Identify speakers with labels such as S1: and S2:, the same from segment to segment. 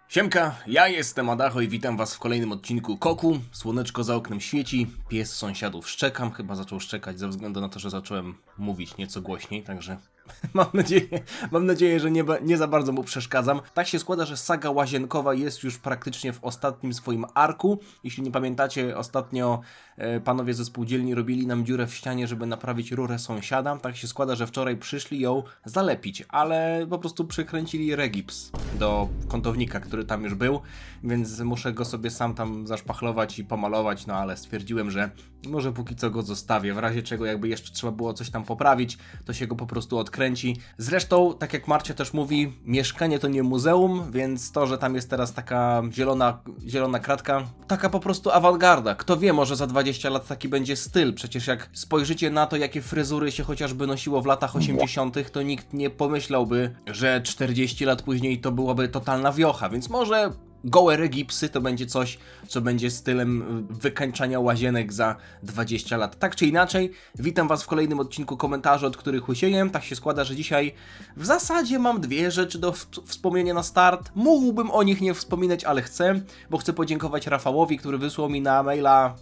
S1: Siemka, ja jestem Adacho i witam was w kolejnym odcinku Koku. Słoneczko za oknem świeci, pies sąsiadów szczekam, chyba zaczął szczekać ze względu na to, że zacząłem mówić nieco głośniej, także mam nadzieję, że nie za bardzo mu przeszkadzam. Tak się składa, że saga łazienkowa jest już praktycznie w ostatnim swoim arku. Jeśli nie pamiętacie, ostatnio panowie ze spółdzielni robili nam dziurę w ścianie, żeby naprawić rurę sąsiada. Tak się składa, że wczoraj przyszli ją zalepić, ale po prostu przykręcili regips do kątownika, który tam już był, więc muszę go sobie sam tam zaszpachlować i pomalować, no ale stwierdziłem, że może póki co go zostawię, w razie czego jakby jeszcze trzeba było coś tam poprawić, to się go po prostu odkręci. Zresztą, tak jak Marcia też mówi, mieszkanie to nie muzeum, więc to, że tam jest teraz taka zielona kratka, taka po prostu awangarda. Kto wie, może za 20 lat taki będzie styl, przecież jak spojrzycie na to, jakie fryzury się chociażby nosiło w latach 80., to nikt nie pomyślałby, że 40 lat później to byłaby totalna wiocha, więc może gołe regipsy to będzie coś, co będzie stylem wykańczania łazienek za 20 lat. Tak czy inaczej, witam was w kolejnym odcinku komentarzy, od których łysieję. Tak się składa, że dzisiaj w zasadzie mam dwie rzeczy do wspomnienia na start. Mógłbym o nich nie wspominać, ale chcę, bo chcę podziękować Rafałowi, który wysłał mi na maila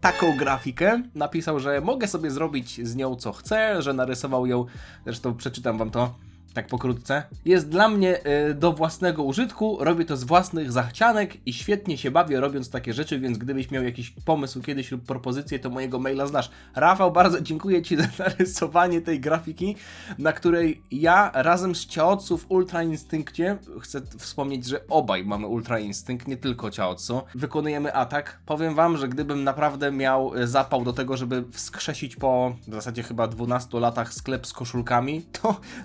S1: taką grafikę. Napisał, że mogę sobie zrobić z nią co chcę, że narysował ją, zresztą przeczytam wam to tak pokrótce. Jest dla mnie do własnego użytku, robię to z własnych zachcianek i świetnie się bawię robiąc takie rzeczy, więc gdybyś miał jakiś pomysł kiedyś lub propozycję, to mojego maila znasz. Rafał, bardzo dziękuję ci za narysowanie tej grafiki, na której ja razem z Ciaotsu w Ultra Instynkcie, chcę wspomnieć, że obaj mamy Ultra Instynkt, nie tylko Ciaotsu, wykonujemy atak. Powiem wam, że gdybym naprawdę miał zapał do tego, żeby wskrzesić po w zasadzie chyba 12 latach sklep z koszulkami,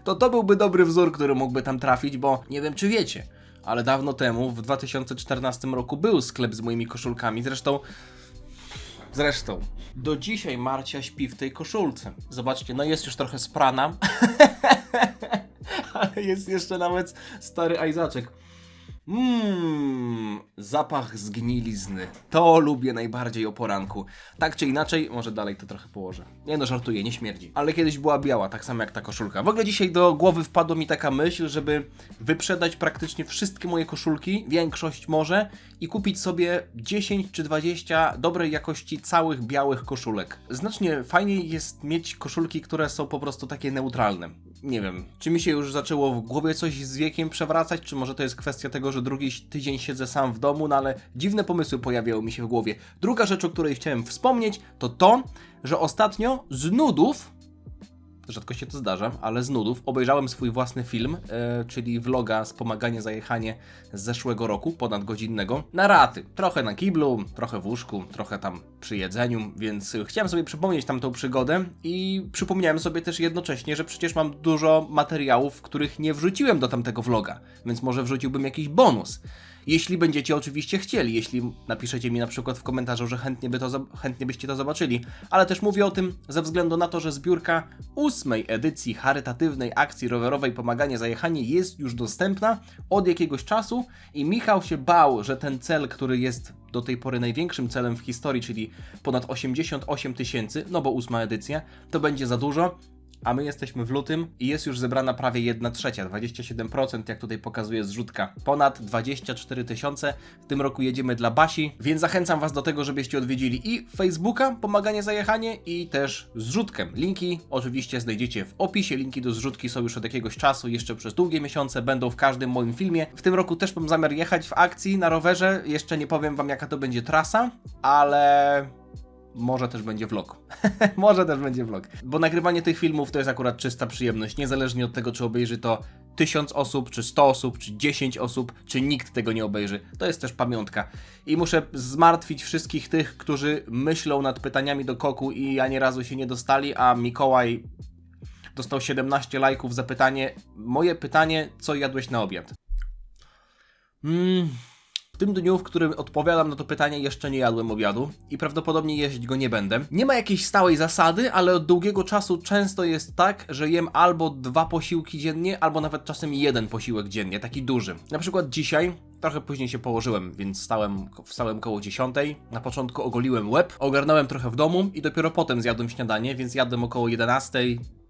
S1: to byłby dobry wzór, który mógłby tam trafić, bo nie wiem czy wiecie, ale dawno temu, w 2014 roku był sklep z moimi koszulkami, zresztą do dzisiaj Marcia śpi w tej koszulce. Zobaczcie, no jest już trochę sprana, ale jest jeszcze nawet stary Ajzaczek. Zapach zgnilizny. To lubię najbardziej o poranku. Tak czy inaczej, może dalej to trochę położę. Nie no, żartuję, nie śmierdzi. Ale kiedyś była biała, tak samo jak ta koszulka. W ogóle dzisiaj do głowy wpadła mi taka myśl, żeby wyprzedać praktycznie wszystkie moje koszulki, większość może, i kupić sobie 10 czy 20 dobrej jakości całych białych koszulek. Znacznie fajniej jest mieć koszulki, które są po prostu takie neutralne. Nie wiem, czy mi się już zaczęło w głowie coś z wiekiem przewracać, czy może to jest kwestia tego, że drugi tydzień siedzę sam w domu, no ale dziwne pomysły pojawiały mi się w głowie. Druga rzecz, o której chciałem wspomnieć, to, że ostatnio z nudów, rzadko się to zdarza, ale z nudów obejrzałem swój własny film, czyli vloga Wspomaganie za jechanie z zeszłego roku, ponadgodzinnego, na raty. Trochę na kiblu, trochę w łóżku, trochę tam przy jedzeniu, więc chciałem sobie przypomnieć tamtą przygodę i przypomniałem sobie też jednocześnie, że przecież mam dużo materiałów, których nie wrzuciłem do tamtego vloga, więc może wrzuciłbym jakiś bonus. Jeśli będziecie oczywiście chcieli, jeśli napiszecie mi na przykład w komentarzu, że chętnie byście to zobaczyli, ale też mówię o tym ze względu na to, że zbiórka 8. edycji charytatywnej akcji rowerowej Pomaganie za jechanie jest już dostępna od jakiegoś czasu i Michał się bał, że ten cel, który jest do tej pory największym celem w historii, czyli ponad 88 000, no bo 8. edycja, to będzie za dużo. A my jesteśmy w lutym i jest już zebrana prawie 1/3, 27%, jak tutaj pokazuje zrzutka. Ponad 24 000. W tym roku jedziemy dla Basi, więc zachęcam was do tego, żebyście odwiedzili i Facebooka Pomaganie za jechanie i też zrzutkę. Linki oczywiście znajdziecie w opisie, linki do zrzutki są już od jakiegoś czasu, jeszcze przez długie miesiące będą w każdym moim filmie. W tym roku też mam zamiar jechać w akcji na rowerze, jeszcze nie powiem wam jaka to będzie trasa, ale może też będzie vlog. Może też będzie vlog. Bo nagrywanie tych filmów to jest akurat czysta przyjemność. Niezależnie od tego, czy obejrzy to 1000 osób, czy 100 osób, czy 10 osób, czy nikt tego nie obejrzy. To jest też pamiątka. I muszę zmartwić wszystkich tych, którzy myślą nad pytaniami do Koku i ani razu się nie dostali, a Mikołaj dostał 17 lajków za pytanie. Moje pytanie, co jadłeś na obiad? W tym dniu, w którym odpowiadam na to pytanie, jeszcze nie jadłem obiadu i prawdopodobnie jeść go nie będę. Nie ma jakiejś stałej zasady, ale od długiego czasu często jest tak, że jem albo 2 posiłki dziennie, albo nawet czasem 1 posiłek dziennie, taki duży. Na przykład dzisiaj, trochę później się położyłem, więc wstałem koło 10. Na początku ogoliłem łeb, ogarnąłem trochę w domu i dopiero potem zjadłem śniadanie, więc jadłem około 11.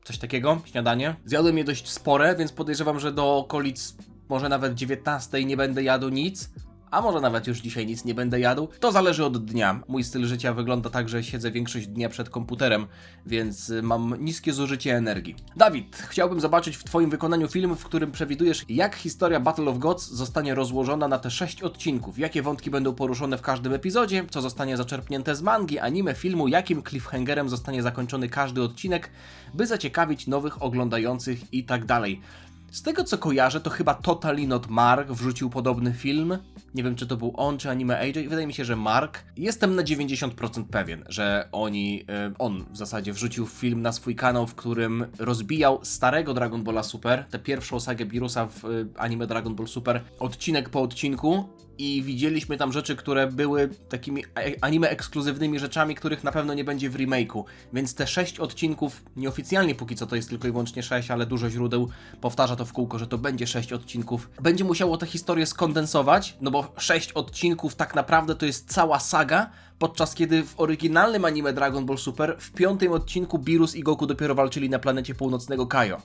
S1: Coś takiego, śniadanie. Zjadłem je dość spore, więc podejrzewam, że do okolic może nawet 19 nie będę jadł nic, a może nawet już dzisiaj nic nie będę jadł. To zależy od dnia. Mój styl życia wygląda tak, że siedzę większość dnia przed komputerem, więc mam niskie zużycie energii. Dawid, chciałbym zobaczyć w Twoim wykonaniu film, w którym przewidujesz, jak historia Battle of Gods zostanie rozłożona na te 6 odcinków, jakie wątki będą poruszone w każdym epizodzie, co zostanie zaczerpnięte z mangi, anime, filmu, jakim cliffhangerem zostanie zakończony każdy odcinek, by zaciekawić nowych oglądających i tak dalej. Z tego co kojarzę, to chyba Totally Not Mark wrzucił podobny film. Nie wiem, czy to był on, czy Anime AJ. Wydaje mi się, że Mark. Jestem na 90% pewien, że on w zasadzie wrzucił film na swój kanał, w którym rozbijał starego Dragon Balla Super, tę pierwszą sagę Beerusa w anime Dragon Ball Super, odcinek po odcinku. I widzieliśmy tam rzeczy, które były takimi anime ekskluzywnymi rzeczami, których na pewno nie będzie w remake'u. Więc te 6 odcinków, nieoficjalnie póki co to jest tylko i wyłącznie 6, ale dużo źródeł powtarza to w kółko, że to będzie 6 odcinków. Będzie musiało tę historię skondensować, no bo 6 odcinków tak naprawdę to jest cała saga, podczas kiedy w oryginalnym anime Dragon Ball Super w 5. odcinku Beerus i Goku dopiero walczyli na planecie północnego Kaio.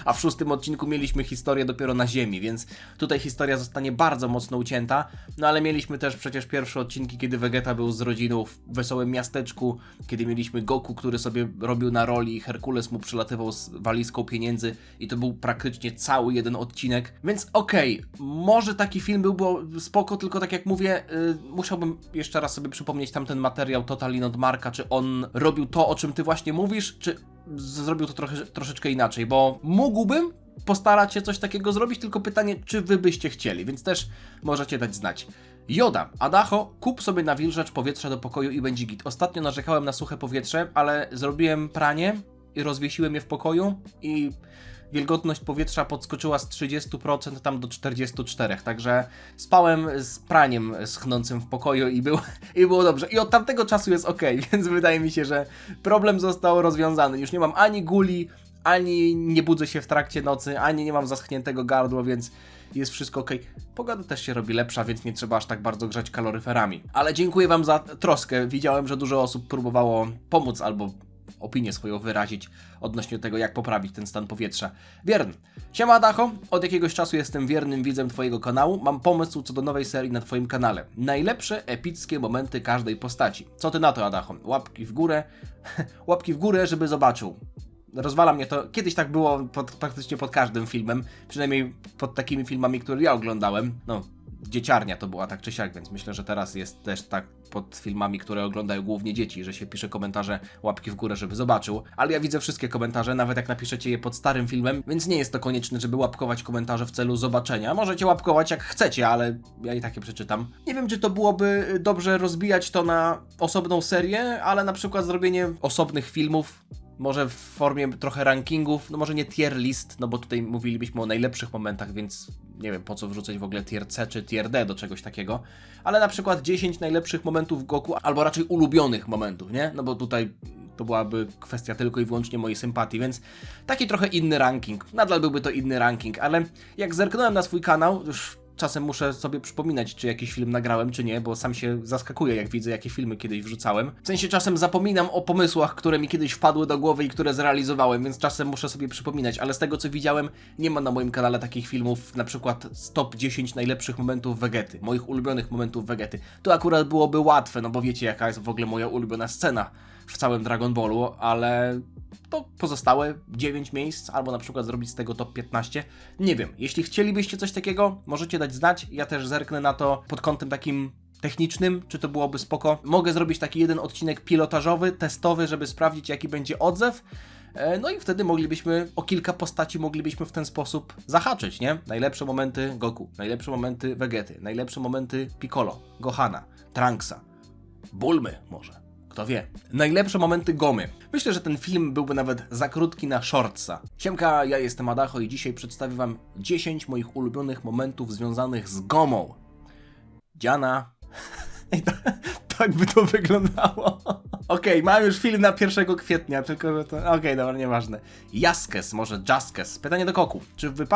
S1: A w 6. odcinku mieliśmy historię dopiero na Ziemi, więc tutaj historia zostanie bardzo mocno ucięta. No ale mieliśmy też przecież pierwsze odcinki, kiedy Vegeta był z rodziną w wesołym miasteczku, kiedy mieliśmy Goku, który sobie robił na roli, Herkules mu przylatywał z walizką pieniędzy i to był praktycznie cały jeden odcinek. Więc okej, może taki film byłby spoko, tylko tak jak mówię, musiałbym jeszcze raz sobie przypomnieć tamten materiał Totally Not Marka, czy on robił to, o czym ty właśnie mówisz, czy zrobił to troszeczkę inaczej, bo mógłbym postarać się coś takiego zrobić, tylko pytanie, czy wy byście chcieli, więc też możecie dać znać. Joda, Adacho, kup sobie nawilżacz powietrza do pokoju i będzie git. Ostatnio narzekałem na suche powietrze, ale zrobiłem pranie i rozwiesiłem je w pokoju i wilgotność powietrza podskoczyła z 30% tam do 44%, także spałem z praniem schnącym w pokoju i było dobrze. I od tamtego czasu jest ok, więc wydaje mi się, że problem został rozwiązany. Już nie mam ani guli, ani nie budzę się w trakcie nocy, ani nie mam zaschniętego gardła, więc jest wszystko ok. Pogoda też się robi lepsza, więc nie trzeba aż tak bardzo grzać kaloryferami. Ale dziękuję wam za troskę. Widziałem, że dużo osób próbowało pomóc albo opinię swoją wyrazić odnośnie tego, jak poprawić ten stan powietrza. Wiern. Siema Adacho, od jakiegoś czasu jestem wiernym widzem twojego kanału. Mam pomysł co do nowej serii na twoim kanale. Najlepsze, epickie momenty każdej postaci. Co ty na to, Adacho? Łapki w górę. Łapki w górę, żeby zobaczył. Rozwala mnie to. Kiedyś tak było praktycznie pod każdym filmem. Przynajmniej pod takimi filmami, które ja oglądałem. No, dzieciarnia to była tak czy siak, więc myślę, że teraz jest też tak pod filmami, które oglądają głównie dzieci, że się pisze komentarze łapki w górę, żeby zobaczył. Ale ja widzę wszystkie komentarze, nawet jak napiszecie je pod starym filmem, więc nie jest to konieczne, żeby łapkować komentarze w celu zobaczenia. Możecie łapkować jak chcecie, ale ja i tak je przeczytam. Nie wiem, czy to byłoby dobrze rozbijać to na osobną serię, ale na przykład zrobienie osobnych filmów, może w formie trochę rankingów, no może nie tier list, no bo tutaj mówilibyśmy o najlepszych momentach, więc nie wiem po co wrzucać w ogóle tier C czy tier D do czegoś takiego, ale na przykład 10 najlepszych momentów Goku, albo raczej ulubionych momentów, nie? No bo tutaj to byłaby kwestia tylko i wyłącznie mojej sympatii, więc taki trochę inny ranking, nadal byłby to inny ranking, ale jak zerknąłem na swój kanał, już czasem muszę sobie przypominać, czy jakiś film nagrałem, czy nie, bo sam się zaskakuję, jak widzę, jakie filmy kiedyś wrzucałem. W sensie czasem zapominam o pomysłach, które mi kiedyś wpadły do głowy i które zrealizowałem, więc czasem muszę sobie przypominać, ale z tego, co widziałem, nie ma na moim kanale takich filmów, na przykład z top 10 najlepszych momentów Vegety, moich ulubionych momentów Vegety. To akurat byłoby łatwe, no bo wiecie, jaka jest w ogóle moja ulubiona scena w całym Dragon Ballu, ale to pozostałe 9 miejsc, albo na przykład zrobić z tego top 15. Nie wiem, jeśli chcielibyście coś takiego, możecie dać znać, ja też zerknę na to pod kątem takim technicznym, czy to byłoby spoko. Mogę zrobić taki jeden odcinek pilotażowy, testowy, żeby sprawdzić, jaki będzie odzew. No i wtedy o kilka postaci moglibyśmy w ten sposób zahaczyć, nie? Najlepsze momenty Goku, najlepsze momenty Vegety, najlepsze momenty Piccolo, Gohana, Trunksa, Bulmy może. Kto wie. Najlepsze momenty Gomy. Myślę, że ten film byłby nawet za krótki na shortsa. Siemka, ja jestem Adacho i dzisiaj przedstawię wam 10 moich ulubionych momentów związanych z Gomą. Dziana. Tak by to wyglądało. Okej, mam już film na 1 kwietnia, tylko że to... Okej, dobra, nieważne. Jaskes, może Jaskes. Pytanie do Koku. Czy w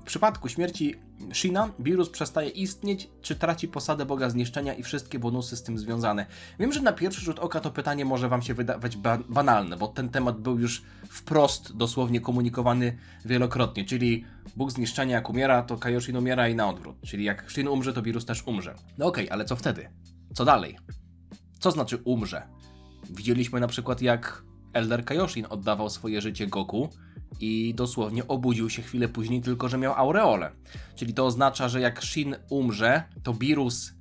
S1: przypadku śmierci Sheena Beerus przestaje istnieć, czy traci posadę Boga Zniszczenia i wszystkie bonusy z tym związane? Wiem, że na pierwszy rzut oka to pytanie może wam się wydawać banalne, bo ten temat był już wprost dosłownie komunikowany wielokrotnie, czyli Bóg Zniszczenia jak umiera, to Kaioshin umiera i na odwrót. Czyli jak Shin umrze, to Beerus też umrze. No okej, ale co wtedy? Co dalej? Co znaczy umrze? Widzieliśmy na przykład, jak Elder Kaioshin oddawał swoje życie Goku i dosłownie obudził się chwilę później, tylko że miał aureolę. Czyli to oznacza, że jak Shin umrze, to Beerus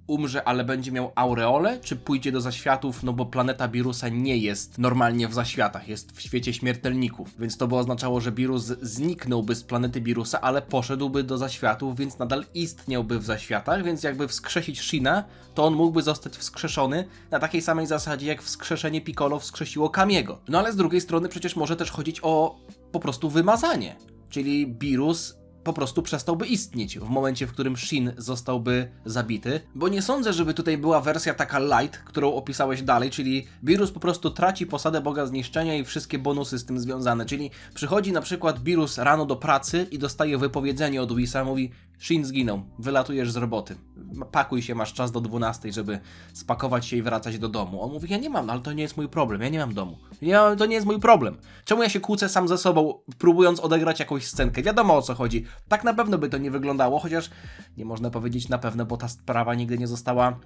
S1: umrze, ale będzie miał aureolę, czy pójdzie do zaświatów, no bo planeta Beerusa nie jest normalnie w zaświatach, jest w świecie śmiertelników, więc to by oznaczało, że Beerus zniknąłby z planety Beerusa, ale poszedłby do zaświatów, więc nadal istniałby w zaświatach, więc jakby wskrzesić Sheena, to on mógłby zostać wskrzeszony na takiej samej zasadzie, jak wskrzeszenie Piccolo wskrzesiło Kamiego. No ale z drugiej strony przecież może też chodzić o po prostu wymazanie, czyli Beerus po prostu przestałby istnieć w momencie, w którym Shin zostałby zabity, bo nie sądzę, żeby tutaj była wersja taka light, którą opisałeś dalej, czyli Beerus po prostu traci posadę Boga Zniszczenia i wszystkie bonusy z tym związane, czyli przychodzi na przykład Beerus rano do pracy i dostaje wypowiedzenie od Whisa, mówi: Shin zginął, wylatujesz z roboty, pakuj się, masz czas do 12, żeby spakować się i wracać do domu. On mówi: ja nie mam, ale to nie jest mój problem, ja nie mam domu. To nie jest mój problem. Czemu ja się kłócę sam ze sobą, próbując odegrać jakąś scenkę? Wiadomo, o co chodzi. Tak na pewno by to nie wyglądało, chociaż nie można powiedzieć na pewno, bo ta sprawa nigdy nie została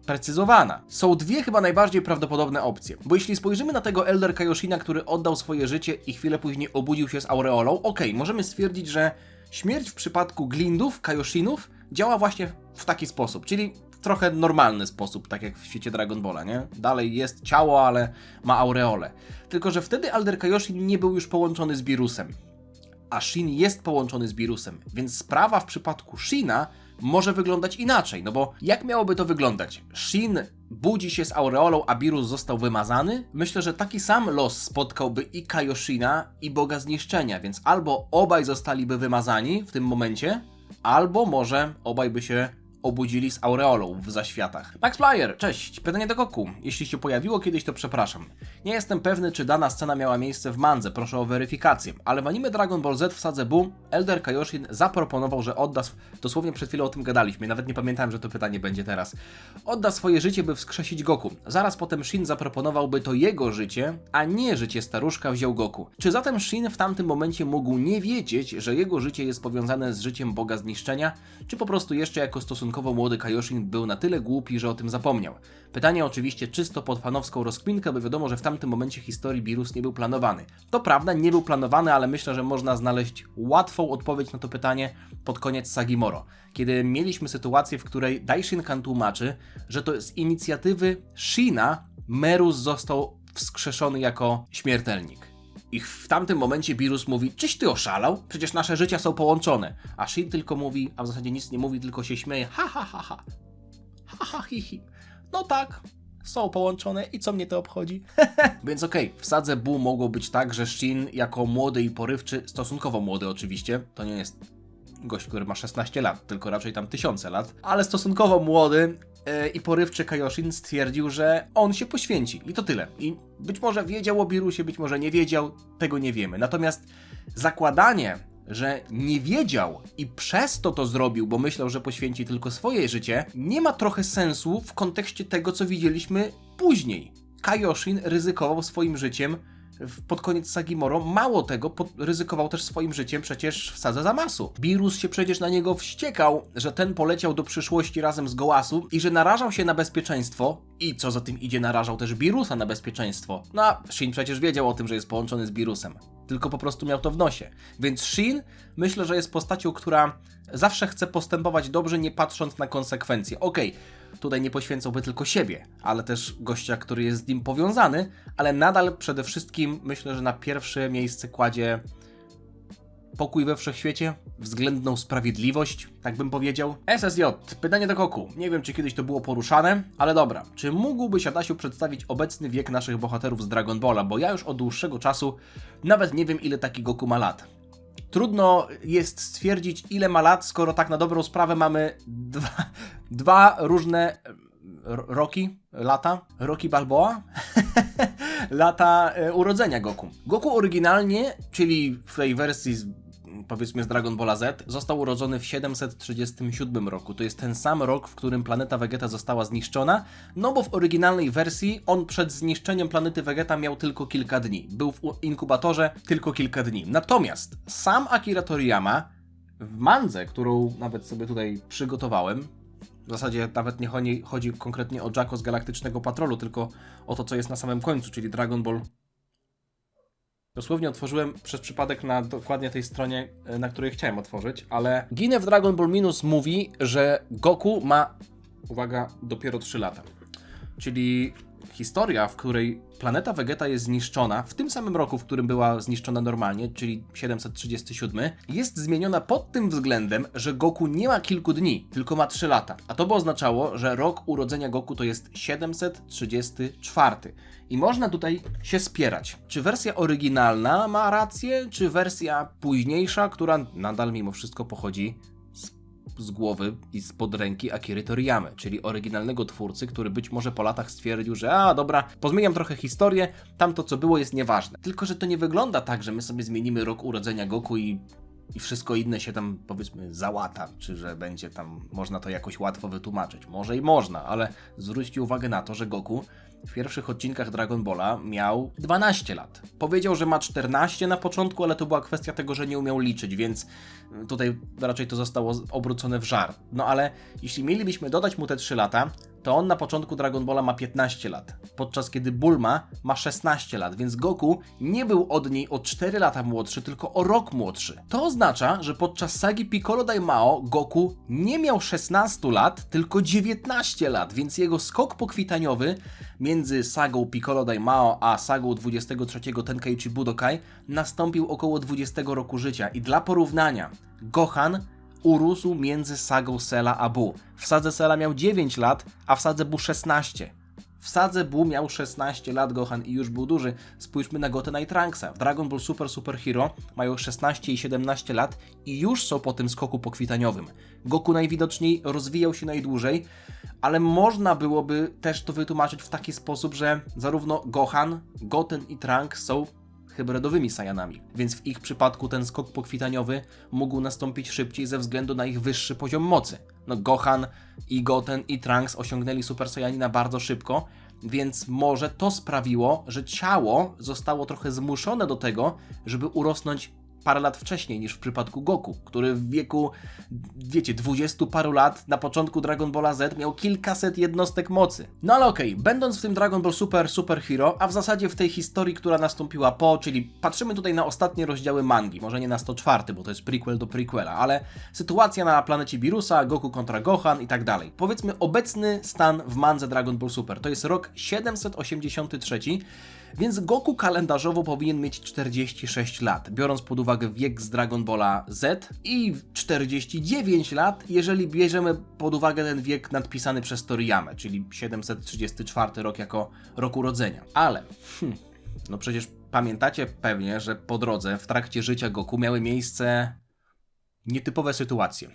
S1: sprecyzowana. Są dwie chyba najbardziej prawdopodobne opcje, bo jeśli spojrzymy na tego Elder Kaioshina, który oddał swoje życie i chwilę później obudził się z aureolą, okej, możemy stwierdzić, że śmierć w przypadku Glindów, Kaioshinów działa właśnie w taki sposób, czyli w trochę normalny sposób, tak jak w świecie Dragon Balla, nie? Dalej jest ciało, ale ma aureolę. Tylko że wtedy Elder Kaioshin nie był już połączony z Beerusem, a Shin jest połączony z Beerusem, więc sprawa w przypadku Sheena może wyglądać inaczej, no bo jak miałoby to wyglądać? Shin budzi się z aureolą, a Beerus został wymazany? Myślę, że taki sam los spotkałby i Kaioshina, i Boga Zniszczenia, więc albo obaj zostaliby wymazani w tym momencie, albo może obaj by się obudzili z aureolą w zaświatach. Max Flyer, cześć, pytanie do Goku. Jeśli się pojawiło kiedyś, to przepraszam. Nie jestem pewny, czy dana scena miała miejsce w mandze, proszę o weryfikację, ale w anime Dragon Ball Z w Sadze Buu Elder Kaioshin zaproponował, że odda, dosłownie przed chwilą o tym gadaliśmy, nawet nie pamiętałem, że to pytanie będzie teraz. Odda swoje życie, by wskrzesić Goku. Zaraz potem Shin zaproponował, by to jego życie, a nie życie staruszka wziął Goku. Czy zatem Shin w tamtym momencie mógł nie wiedzieć, że jego życie jest powiązane z życiem Boga Zniszczenia, czy po prostu jeszcze jako stosunkowo młody Kaioshin był na tyle głupi, że o tym zapomniał? Pytanie oczywiście czysto pod fanowską rozkminkę, bo wiadomo, że w tamtym momencie historii Beerus nie był planowany. To prawda, nie był planowany, ale myślę, że można znaleźć łatwą odpowiedź na to pytanie pod koniec sagi Moro, kiedy mieliśmy sytuację, w której Daishin-kan tłumaczy, że to z inicjatywy Sheena Merus został wskrzeszony jako śmiertelnik. I w tamtym momencie Beerus mówi: czyś ty oszalał? Przecież nasze życia są połączone. A Shin tylko mówi, a w zasadzie nic nie mówi, tylko się śmieje. Ha ha ha ha. Ha ha hi hi. No tak, są połączone i co mnie to obchodzi? Więc okej, w Sadze Buu mogło być tak, że Shin jako młody i porywczy, stosunkowo młody oczywiście, to nie jest gość, który ma 16 lat, tylko raczej tam tysiące lat, ale stosunkowo młody i porywczy Kaioshin stwierdził, że on się poświęci i to tyle. I być może wiedział o Beerusie, być może nie wiedział, tego nie wiemy. Natomiast zakładanie, że nie wiedział i przez to zrobił, bo myślał, że poświęci tylko swoje życie, nie ma trochę sensu w kontekście tego, co widzieliśmy później. Kaioshin ryzykował swoim życiem pod koniec sagi Moro. Mało tego, ryzykował też swoim życiem przecież w Sadze Zamasu. Beerus się przecież na niego wściekał, że ten poleciał do przyszłości razem z Gołasu i że narażał się na bezpieczeństwo i co za tym idzie, narażał też Beerusa na bezpieczeństwo. No a Shin przecież wiedział o tym, że jest połączony z Beerusem, tylko po prostu miał to w nosie. Więc Shin myślę, że jest postacią, która zawsze chce postępować dobrze, nie patrząc na konsekwencje. Okej, tutaj nie poświęcałby tylko siebie, ale też gościa, który jest z nim powiązany, ale nadal przede wszystkim myślę, że na pierwsze miejsce kładzie pokój we wszechświecie, względną sprawiedliwość, tak bym powiedział. SSJ, pytanie do Goku. Nie wiem, czy kiedyś to było poruszane, ale dobra. Czy mógłbyś, Adasiu, przedstawić obecny wiek naszych bohaterów z Dragon Balla? Bo ja już od dłuższego czasu nawet nie wiem, ile taki Goku ma lat. Trudno jest stwierdzić, ile ma lat, skoro tak na dobrą sprawę mamy dwa różne Rocky Balboa? Lata urodzenia Goku. Goku oryginalnie, czyli w tej wersji powiedzmy z Dragon Balla Z, został urodzony w 737 roku. To jest ten sam rok, w którym planeta Vegeta została zniszczona, no bo w oryginalnej wersji on przed zniszczeniem planety Vegeta miał tylko kilka dni. Był w inkubatorze tylko kilka dni. Natomiast sam Akira Toriyama w mandze, którą nawet sobie tutaj przygotowałem, w zasadzie nawet nie chodzi konkretnie o Jacko z Galaktycznego Patrolu, tylko o to, co jest na samym końcu, czyli Dragon Ball. Dosłownie otworzyłem przez przypadek na dokładnie tej stronie, na której chciałem otworzyć, ale Ginę w Dragon Ball Minus mówi, że Goku ma, uwaga, dopiero 3 lata. Czyli historia, w której planeta Vegeta jest zniszczona w tym samym roku, w którym była zniszczona normalnie, czyli 737, jest zmieniona pod tym względem, że Goku nie ma kilku dni, tylko ma 3 lata. A to by oznaczało, że rok urodzenia Goku to jest 734. I można tutaj się spierać, czy wersja oryginalna ma rację, czy wersja późniejsza, która nadal mimo wszystko pochodzi z głowy i spod ręki Akiry Toriyamy, czyli oryginalnego twórcy, który być może po latach stwierdził, że dobra, pozmieniam trochę historię, tamto co było jest nieważne. Tylko że to nie wygląda tak, że my sobie zmienimy rok urodzenia Goku i wszystko inne się tam powiedzmy załata, czy że będzie tam, można to jakoś łatwo wytłumaczyć. Może i można, ale zwróćcie uwagę na to, że Goku w pierwszych odcinkach Dragon Balla miał 12 lat. Powiedział, że ma 14 na początku, ale to była kwestia tego, że nie umiał liczyć, więc tutaj raczej to zostało obrócone w żart. No ale jeśli mielibyśmy dodać mu te 3 lata, to on na początku Dragon Balla ma 15 lat, podczas kiedy Bulma ma 16 lat, więc Goku nie był od niej o 4 lata młodszy, tylko o rok młodszy. To oznacza, że podczas sagi Piccolo Daimao Goku nie miał 16 lat, tylko 19 lat, więc jego skok pokwitaniowy między sagą Piccolo Daimao a sagą 23 Tenkaichi Budokai nastąpił około 20 roku życia i dla porównania Gohan urósł między sagą Cella a Buu. W sadze Cella miał 9 lat, a w sadze Buu 16. W sadze Buu miał 16 lat Gohan i już był duży. Spójrzmy na Gotena i Trunksa. W Dragon Ball Super Hero mają 16 i 17 lat i już są po tym skoku pokwitaniowym. Goku najwidoczniej rozwijał się najdłużej, ale można byłoby też to wytłumaczyć w taki sposób, że zarówno Gohan, Goten i Trunks są hybrydowymi Saiyanami, więc w ich przypadku ten skok pokwitaniowy mógł nastąpić szybciej ze względu na ich wyższy poziom mocy. No Gohan i Goten i Trunks osiągnęli Super Saiyanina bardzo szybko, więc może to sprawiło, że ciało zostało trochę zmuszone do tego, żeby urosnąć parę lat wcześniej niż w przypadku Goku, który w wieku, 20 paru lat na początku Dragon Balla Z miał kilkaset jednostek mocy. No ale okej, będąc w tym Dragon Ball Super Hero, a w zasadzie w tej historii, która nastąpiła po, czyli patrzymy tutaj na ostatnie rozdziały mangi, może nie na 104, bo to jest prequel do prequela, ale sytuacja na planecie Birusa, Goku kontra Gohan i tak dalej. Powiedzmy obecny stan w mandze Dragon Ball Super, to jest rok 783, więc Goku kalendarzowo powinien mieć 46 lat, biorąc pod uwagę wiek z Dragon Balla Z i 49 lat, jeżeli bierzemy pod uwagę ten wiek nadpisany przez Toriyamę, czyli 734 rok jako rok urodzenia. Ale, no przecież pamiętacie pewnie, że po drodze, w trakcie życia Goku miały miejsce nietypowe sytuacje.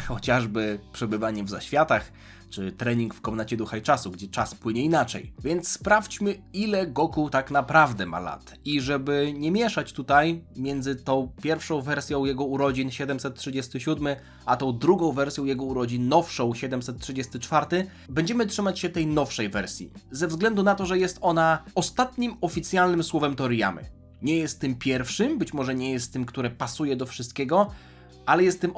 S1: Chociażby przebywanie w zaświatach, czy trening w komnacie ducha i czasu, gdzie czas płynie inaczej. Więc sprawdźmy, ile Goku tak naprawdę ma lat. I żeby nie mieszać tutaj między tą pierwszą wersją jego urodzin 737, a tą drugą wersją jego urodzin nowszą 734, będziemy trzymać się tej nowszej wersji. Ze względu na to, że jest ona ostatnim oficjalnym słowem Toriyamy. Nie jest tym pierwszym, być może nie jest tym, które pasuje do wszystkiego, ale jest tym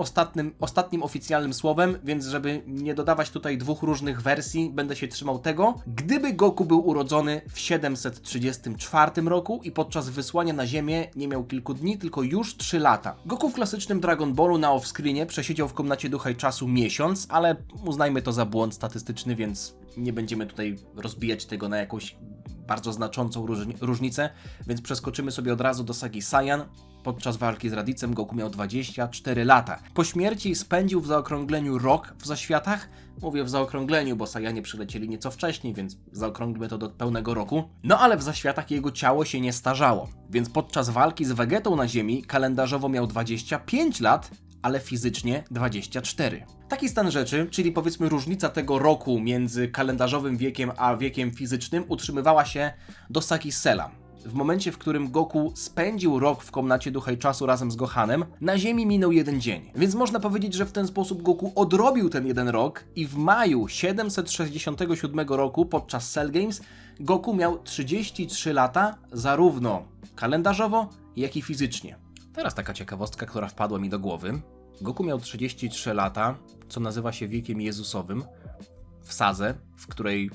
S1: ostatnim oficjalnym słowem, więc żeby nie dodawać tutaj dwóch różnych wersji, będę się trzymał tego. Gdyby Goku był urodzony w 734 roku i podczas wysłania na Ziemię nie miał kilku dni, tylko już 3 lata. Goku w klasycznym Dragon Ballu na off-screenie przesiedział w komnacie ducha i czasu miesiąc, ale uznajmy to za błąd statystyczny, więc nie będziemy tutaj rozbijać tego na jakąś bardzo znaczącą różnicę, więc przeskoczymy sobie od razu do sagi Saiyan. Podczas walki z Radicem Goku miał 24 lata. Po śmierci spędził w zaokrągleniu rok w zaświatach. Mówię w zaokrągleniu, bo Saiyanie przylecieli nieco wcześniej, więc zaokrąglmy to do pełnego roku. No ale w zaświatach jego ciało się nie starzało, więc podczas walki z Vegetą na Ziemi kalendarzowo miał 25 lat, ale fizycznie 24. Taki stan rzeczy, czyli powiedzmy różnica tego roku między kalendarzowym wiekiem a wiekiem fizycznym, utrzymywała się do sagi Cella. W momencie, w którym Goku spędził rok w komnacie ducha i czasu razem z Gohanem, na Ziemi minął jeden dzień. Więc można powiedzieć, że w ten sposób Goku odrobił ten jeden rok i w maju 767 roku podczas Cell Games Goku miał 33 lata, zarówno kalendarzowo, jak i fizycznie. Teraz taka ciekawostka, która wpadła mi do głowy. Goku miał 33 lata, co nazywa się wiekiem Jezusowym, w sadze, w której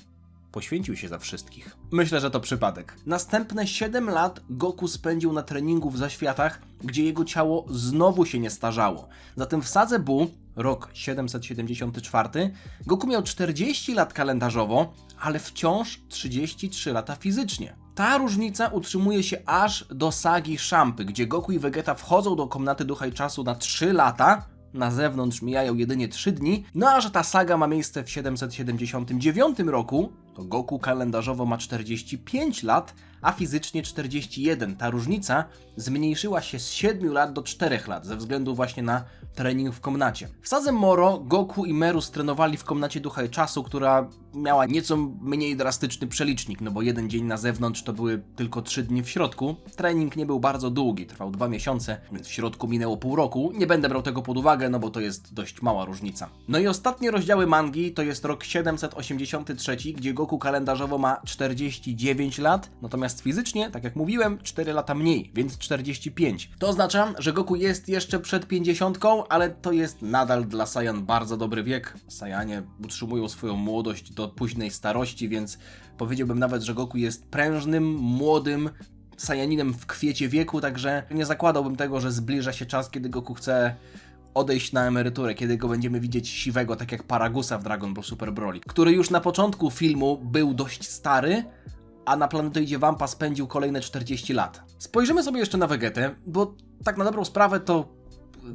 S1: poświęcił się za wszystkich. Myślę, że to przypadek. Następne 7 lat Goku spędził na treningu w zaświatach, gdzie jego ciało znowu się nie starzało. Zatem w sadze Bu, rok 774, Goku miał 40 lat kalendarzowo, ale wciąż 33 lata fizycznie. Ta różnica utrzymuje się aż do sagi Szampy, gdzie Goku i Vegeta wchodzą do komnaty ducha i czasu na 3 lata, na zewnątrz mijają jedynie 3 dni, no a że ta saga ma miejsce w 779 roku, to Goku kalendarzowo ma 45 lat, a fizycznie 41. Ta różnica zmniejszyła się z 7 lat do 4 lat, ze względu właśnie na trening w komnacie. W sadze Moro Goku i Merus trenowali w komnacie ducha i czasu, która miała nieco mniej drastyczny przelicznik, no bo jeden dzień na zewnątrz to były tylko 3 dni w środku. Trening nie był bardzo długi, trwał 2 miesiące, więc w środku minęło pół roku. Nie będę brał tego pod uwagę, no bo to jest dość mała różnica. No i ostatnie rozdziały mangi to jest rok 783, gdzie Goku kalendarzowo ma 49 lat, natomiast fizycznie, tak jak mówiłem, 4 lata mniej, więc 45. To oznacza, że Goku jest jeszcze przed 50, ale to jest nadal dla Saiyan bardzo dobry wiek. Saiyanie utrzymują swoją młodość do późnej starości, więc powiedziałbym nawet, że Goku jest prężnym, młodym Saiyaninem w kwiecie wieku, także nie zakładałbym tego, że zbliża się czas, kiedy Goku chce odejść na emeryturę, kiedy go będziemy widzieć siwego, tak jak Paragusa w Dragon Ball Super Broly, który już na początku filmu był dość stary, a na Planetoidzie Vampa spędził kolejne 40 lat. Spojrzymy sobie jeszcze na Vegetę, bo tak na dobrą sprawę to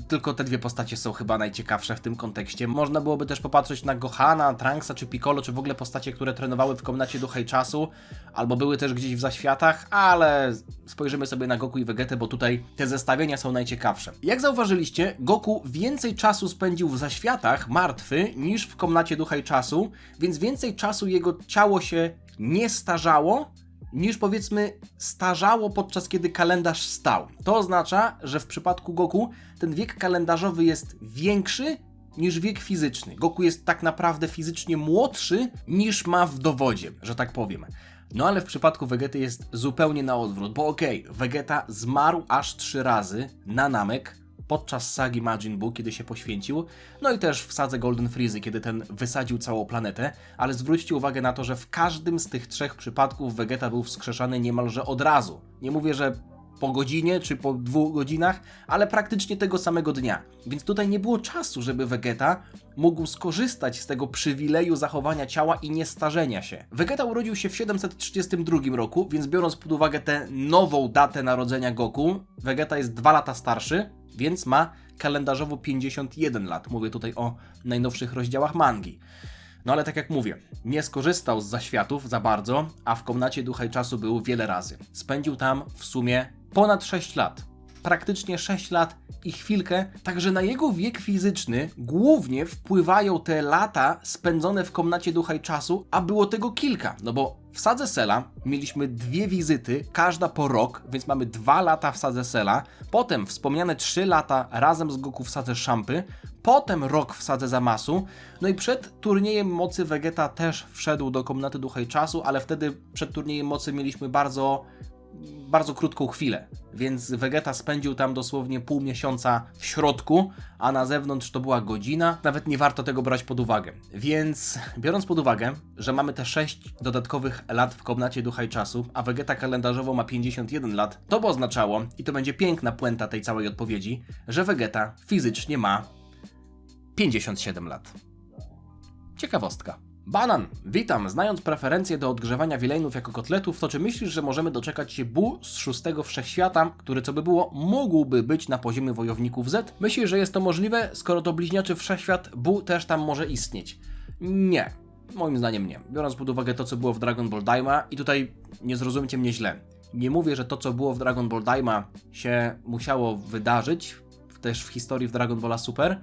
S1: tylko te dwie postacie są chyba najciekawsze w tym kontekście. Można byłoby też popatrzeć na Gohana, Trunksa czy Piccolo, czy w ogóle postacie, które trenowały w komnacie ducha i czasu, albo były też gdzieś w zaświatach, ale spojrzymy sobie na Goku i Vegetę, bo tutaj te zestawienia są najciekawsze. Jak zauważyliście, Goku więcej czasu spędził w zaświatach, martwy, niż w komnacie ducha i czasu, więc więcej czasu jego ciało się nie starzało, niż powiedzmy starzało podczas kiedy kalendarz stał. To oznacza, że w przypadku Goku ten wiek kalendarzowy jest większy niż wiek fizyczny. Goku jest tak naprawdę fizycznie młodszy niż ma w dowodzie, że tak powiem. No ale w przypadku Vegety jest zupełnie na odwrót, bo Vegeta zmarł aż 3 razy na Namek podczas sagi Majin Buu, kiedy się poświęcił, no i też w sadze Golden Frizy, kiedy ten wysadził całą planetę, ale zwróćcie uwagę na to, że w każdym z tych 3 przypadków Vegeta był wskrzeszany niemalże od razu. Nie mówię, że po godzinie czy po 2 godzinach, ale praktycznie tego samego dnia. Więc tutaj nie było czasu, żeby Vegeta mógł skorzystać z tego przywileju zachowania ciała i niestarzenia się. Vegeta urodził się w 732 roku, więc biorąc pod uwagę tę nową datę narodzenia Goku, Vegeta jest 2 lata starszy, więc ma kalendarzowo 51 lat. Mówię tutaj o najnowszych rozdziałach mangi. No ale tak jak mówię, nie skorzystał z zaświatów za bardzo, a w komnacie ducha i czasu był wiele razy. Spędził tam w sumie ponad 6 lat. Praktycznie 6 lat i chwilkę, także na jego wiek fizyczny głównie wpływają te lata spędzone w komnacie ducha i czasu, a było tego kilka, no bo w sadze Cella mieliśmy 2 wizyty, każda po rok, więc mamy 2 lata w sadze Cella, potem wspomniane 3 lata razem z Goku w sadze Szampy, potem rok w sadze Zamasu, no i przed turniejem mocy Vegeta też wszedł do komnaty ducha i czasu, ale wtedy przed turniejem mocy mieliśmy bardzo krótką chwilę, więc Vegeta spędził tam dosłownie pół miesiąca w środku, a na zewnątrz to była godzina, nawet nie warto tego brać pod uwagę. Więc biorąc pod uwagę, że mamy te 6 dodatkowych lat w komnacie ducha i czasu, a Vegeta kalendarzowo ma 51 lat, to by oznaczało, i to będzie piękna puenta tej całej odpowiedzi, że Vegeta fizycznie ma 57 lat. Ciekawostka. Banan, witam. Znając preferencje do odgrzewania wielejnów jako kotletów, to czy myślisz, że możemy doczekać się Bu z 6 Wszechświata, który co by było, mógłby być na poziomie wojowników Z? Myślisz, że jest to możliwe, skoro to bliźniaczy Wszechświat, Bu też tam może istnieć? Nie. Moim zdaniem nie. Biorąc pod uwagę to, co było w Dragon Ball Daima, i tutaj nie zrozumcie mnie źle. Nie mówię, że to, co było w Dragon Ball Daima się musiało wydarzyć w też w historii w Dragon Balla Super,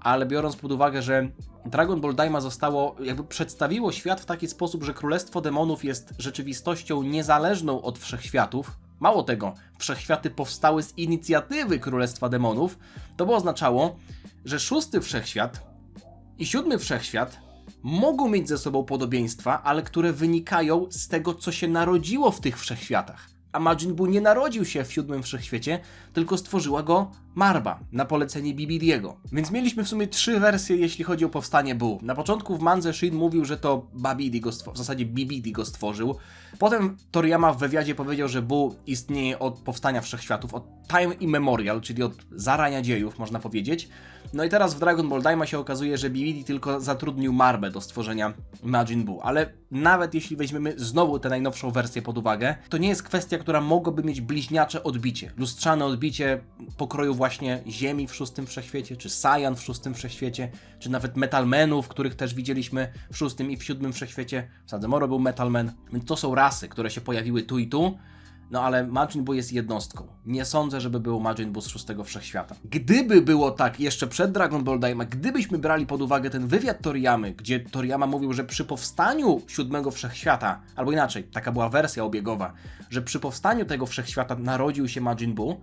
S1: ale biorąc pod uwagę, że Dragon Ball Daima zostało, jakby przedstawiło świat w taki sposób, że Królestwo Demonów jest rzeczywistością niezależną od wszechświatów. Mało tego, wszechświaty powstały z inicjatywy Królestwa Demonów, to by oznaczało, że 6. wszechświat i 7. wszechświat mogą mieć ze sobą podobieństwa, ale które wynikają z tego, co się narodziło w tych wszechświatach. A Majin Buu nie narodził się w 7. wszechświecie, tylko stworzyła go Marba na polecenie Bibidiego. Więc mieliśmy w sumie 3 wersje, jeśli chodzi o powstanie Buu. Na początku w mandze Shin mówił, że to Babidi go w zasadzie Bibidi go stworzył. Potem Toriyama w wywiadzie powiedział, że Buu istnieje od powstania wszechświatów, od time immemorial, czyli od zarania dziejów, można powiedzieć. No i teraz w Dragon Ball Daima się okazuje, że Bibidi tylko zatrudnił Marbę do stworzenia Majin Buu. Ale nawet jeśli weźmiemy znowu tę najnowszą wersję pod uwagę, to nie jest kwestia, która mogłaby mieć bliźniacze odbicie, lustrzane odbicie pokroju właśnie Ziemi w 6. wszechświecie, czy Saiyan w 6. wszechświecie, czy nawet Metalmenów, których też widzieliśmy w 6. i w 7. wszechświecie. Sadzamoro był Metalman, więc to są rasy, które się pojawiły tu i tu. No ale Majin Buu jest jednostką. Nie sądzę, żeby był Majin Buu z 6. wszechświata. Gdyby było tak jeszcze przed Dragon Ball Daima, gdybyśmy brali pod uwagę ten wywiad Toriyamy, gdzie Toriyama mówił, że przy powstaniu 7. wszechświata, albo inaczej, taka była wersja obiegowa, że przy powstaniu tego wszechświata narodził się Majin Buu,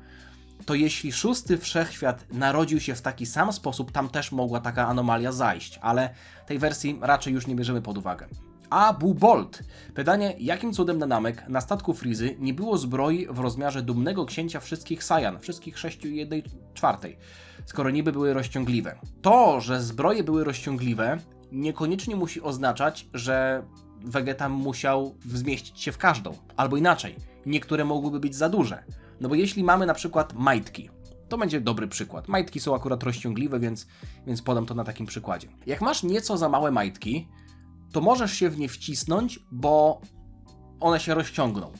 S1: to jeśli 6. wszechświat narodził się w taki sam sposób, tam też mogła taka anomalia zajść, ale tej wersji raczej już nie bierzemy pod uwagę. Abu Bolt. Pytanie, jakim cudem na Namek, na statku Frizy, nie było zbroi w rozmiarze dumnego księcia wszystkich Saiyan, wszystkich 6 i 1/4, skoro niby były rozciągliwe. To, że zbroje były rozciągliwe, niekoniecznie musi oznaczać, że Vegeta musiał zmieścić się w każdą. Albo inaczej, niektóre mogłyby być za duże. No bo jeśli mamy na przykład majtki, to będzie dobry przykład. Majtki są akurat rozciągliwe, więc podam to na takim przykładzie. Jak masz nieco za małe majtki, to możesz się w nie wcisnąć, bo one się rozciągną.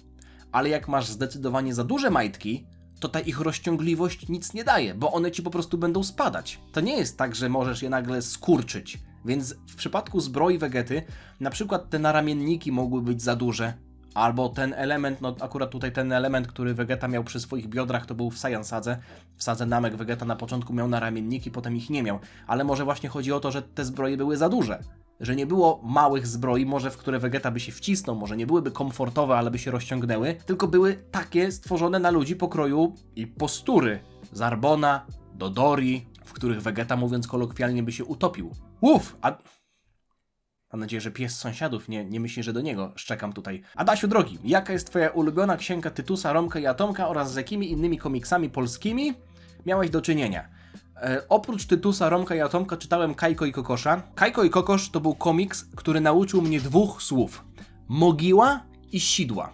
S1: Ale jak masz zdecydowanie za duże majtki, to ta ich rozciągliwość nic nie daje, bo one ci po prostu będą spadać. To nie jest tak, że możesz je nagle skurczyć. Więc w przypadku zbroi Vegety, na przykład te naramienniki mogły być za duże, albo ten element, no akurat tutaj ten element, który Vegeta miał przy swoich biodrach, to był w Saiyan Sadze. W Sadze Namek Vegeta na początku miał naramienniki, potem ich nie miał. Ale może właśnie chodzi o to, że te zbroje były za duże. Że nie było małych zbroi, może w które Vegeta by się wcisnął, może nie byłyby komfortowe, ale by się rozciągnęły, tylko były takie stworzone na ludzi pokroju i postury. Zarbona, Dodori, w których Vegeta, mówiąc kolokwialnie, by się utopił. Mam nadzieję, że pies sąsiadów nie myśli, że do niego szczekam tutaj. Adasiu drogi, jaka jest twoja ulubiona księga Tytusa, Romka i Atomka oraz z jakimi innymi komiksami polskimi miałeś do czynienia? Oprócz Tytusa, Romka i Atomka czytałem Kajko i Kokosza. Kajko i Kokosz to był komiks, który nauczył mnie 2 słów. Mogiła i sidła.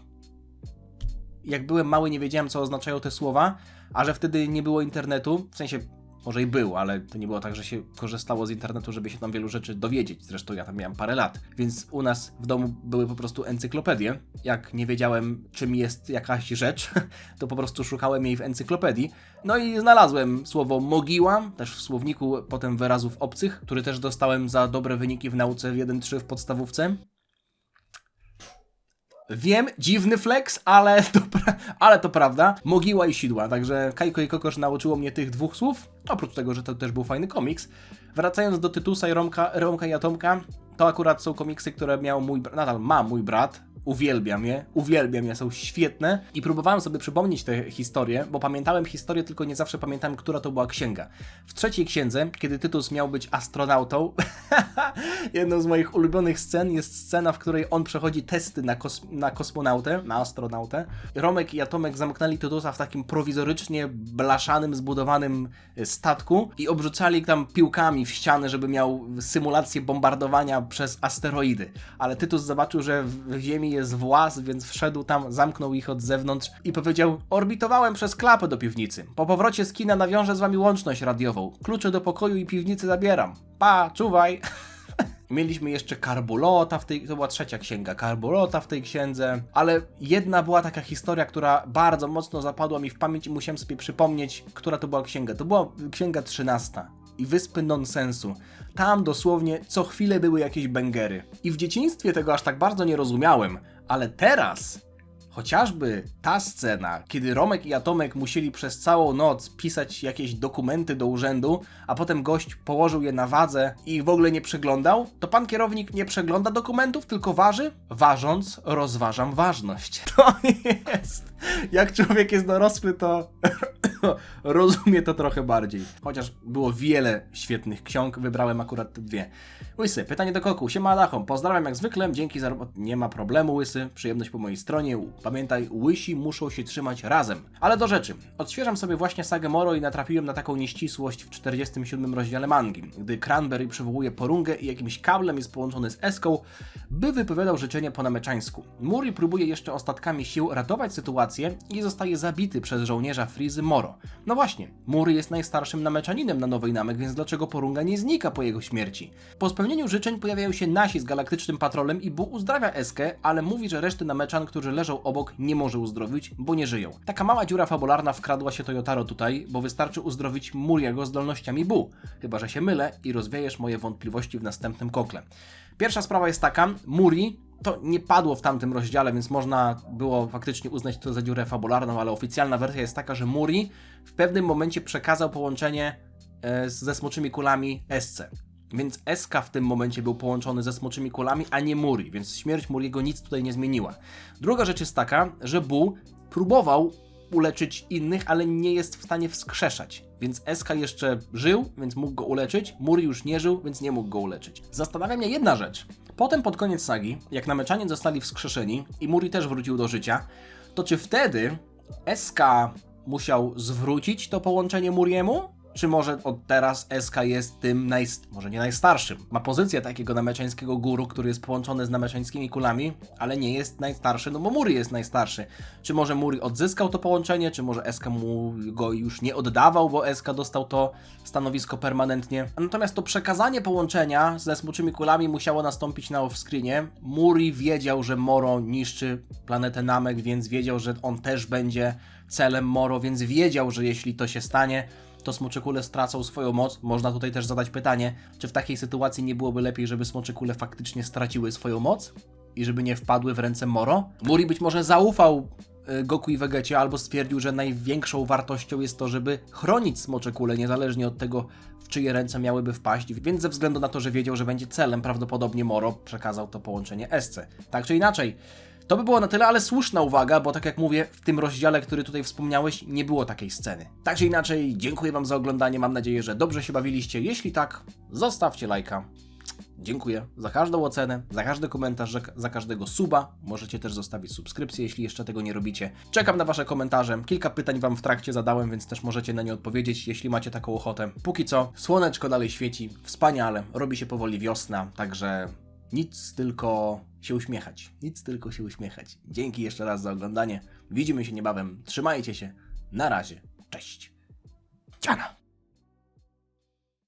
S1: Jak byłem mały, nie wiedziałem, co oznaczają te słowa, a że wtedy nie było internetu, w sensie może i był, ale to nie było tak, że się korzystało z internetu, żeby się tam wielu rzeczy dowiedzieć. Zresztą ja tam miałem parę lat, więc u nas w domu były po prostu encyklopedie. Jak nie wiedziałem, czym jest jakaś rzecz, to po prostu szukałem jej w encyklopedii. No i znalazłem słowo mogiła, też w słowniku potem wyrazów obcych, który też dostałem za dobre wyniki w nauce w 1-3 w podstawówce. Wiem, dziwny flex, ale to prawda. Mogiła i sidła, także Kajko i Kokosz nauczyło mnie tych 2 słów. Oprócz tego, że to też był fajny komiks. Wracając do Tytusa i Romka i Atomka, to akurat są komiksy, które nadal ma mój brat. Uwielbiam je, są świetne. I próbowałem sobie przypomnieć tę historię, bo pamiętałem historię, tylko nie zawsze pamiętałem, która to była księga. W 3. księdze, kiedy Tytus miał być astronautą, jedną z moich ulubionych scen jest scena, w której on przechodzi testy na kosmonautę, na astronautę. Romek i Atomek zamknęli Tytusa w takim prowizorycznie blaszanym, zbudowanym statku i obrzucali tam piłkami w ścianę, żeby miał symulację bombardowania przez asteroidy. Ale Tytus zobaczył, że w Ziemi jest włas, więc wszedł tam, zamknął ich od zewnątrz i powiedział: orbitowałem przez klapę do piwnicy. Po powrocie z kina nawiążę z wami łączność radiową. Klucze do pokoju i piwnicy zabieram. Pa, czuwaj! Mieliśmy jeszcze Karbulota to była 3. księga, Karbulota w tej księdze, ale jedna była taka historia, która bardzo mocno zapadła mi w pamięć i musiałem sobie przypomnieć, która to była księga. To była księga 13 i Wyspy Nonsensu. Tam dosłownie co chwilę były jakieś bęgery. I w dzieciństwie tego aż tak bardzo nie rozumiałem, ale teraz, chociażby ta scena, kiedy Romek i Atomek musieli przez całą noc pisać jakieś dokumenty do urzędu, a potem gość położył je na wadze i ich w ogóle nie przeglądał, to pan kierownik nie przegląda dokumentów, tylko waży? Ważąc, rozważam ważność. To jest... Jak człowiek jest dorosły, to rozumie to trochę bardziej. Chociaż było wiele świetnych ksiąg, wybrałem akurat te dwie. Łysy, pytanie do Koku. Siema Adachom, pozdrawiam jak zwykle, dzięki za robotę. Nie ma problemu, Łysy, przyjemność po mojej stronie. Pamiętaj, Łysi muszą się trzymać razem. Ale do rzeczy. Odświeżam sobie właśnie sagę Moro i natrafiłem na taką nieścisłość w 47 rozdziale mangi, gdy Cranberry przywołuje Porungę i jakimś kablem jest połączony z Eską, by wypowiadał życzenie po nameczańsku. Muri próbuje jeszcze ostatkami sił ratować sytuację i zostaje zabity przez żołnierza Frizy Moro. No właśnie, Muri jest najstarszym nameczaninem na Nowej Namek, więc dlaczego Porunga nie znika po jego śmierci? Po spełnieniu życzeń pojawiają się nasi z galaktycznym patrolem i Bu uzdrawia Eskę, ale mówi, że reszty nameczan, którzy leżą obok, nie może uzdrowić, bo nie żyją. Taka mała dziura fabularna wkradła się Toyotaro tutaj, bo wystarczy uzdrowić Muriego zdolnościami Bu. Chyba że się mylę i rozwiejesz moje wątpliwości w następnym kokle. Pierwsza sprawa jest taka, Muri to nie padło w tamtym rozdziale, więc można było faktycznie uznać to za dziurę fabularną, ale oficjalna wersja jest taka, że Muri w pewnym momencie przekazał połączenie ze smoczymi kulami Esce. Więc Eska w tym momencie był połączony ze smoczymi kulami, a nie Muri, więc śmierć Muriego nic tutaj nie zmieniła. Druga rzecz jest taka, że Bu próbował uleczyć innych, ale nie jest w stanie wskrzeszać. Więc Eska jeszcze żył, więc mógł go uleczyć, Muri już nie żył, więc nie mógł go uleczyć. Zastanawia mnie jedna rzecz. Potem pod koniec sagi, jak nameczanie zostali wskrzeszeni i Muri też wrócił do życia, to czy wtedy Eska musiał zwrócić to połączenie Muriemu? Czy może od teraz Eska jest tym może nie najstarszym? Ma pozycję takiego nameczańskiego guru, który jest połączony z nameczańskimi kulami, ale nie jest najstarszy, no bo Muri jest najstarszy. Czy może Muri odzyskał to połączenie, czy może Eska mu go już nie oddawał, bo Eska dostał to stanowisko permanentnie. Natomiast to przekazanie połączenia ze smoczymi kulami musiało nastąpić na offscreenie. Muri wiedział, że Moro niszczy planetę Namek, więc wiedział, że on też będzie celem Moro, więc wiedział, że jeśli to się stanie, to smocze kule stracą swoją moc. Można tutaj też zadać pytanie, czy w takiej sytuacji nie byłoby lepiej, żeby smocze kule faktycznie straciły swoją moc i żeby nie wpadły w ręce Moro? Muri być może zaufał Goku i Vegecie albo stwierdził, że największą wartością jest to, żeby chronić smocze kule, niezależnie od tego, w czyje ręce miałyby wpaść, więc ze względu na to, że wiedział, że będzie celem, prawdopodobnie Moro przekazał to połączenie Esce. Tak czy inaczej, to by było na tyle, ale słuszna uwaga, bo tak jak mówię, w tym rozdziale, który tutaj wspomniałeś, nie było takiej sceny. Tak czy inaczej, dziękuję Wam za oglądanie, mam nadzieję, że dobrze się bawiliście. Jeśli tak, zostawcie lajka. Dziękuję za każdą ocenę, za każdy komentarz, za każdego suba. Możecie też zostawić subskrypcję, jeśli jeszcze tego nie robicie. Czekam na Wasze komentarze. Kilka pytań Wam w trakcie zadałem, więc też możecie na nie odpowiedzieć, jeśli macie taką ochotę. Póki co, słoneczko dalej świeci, wspaniale, robi się powoli wiosna, także nic tylko się uśmiechać. Nic tylko się uśmiechać. Dzięki jeszcze raz za oglądanie. Widzimy się niebawem. Trzymajcie się. Na razie. Cześć. Ciana.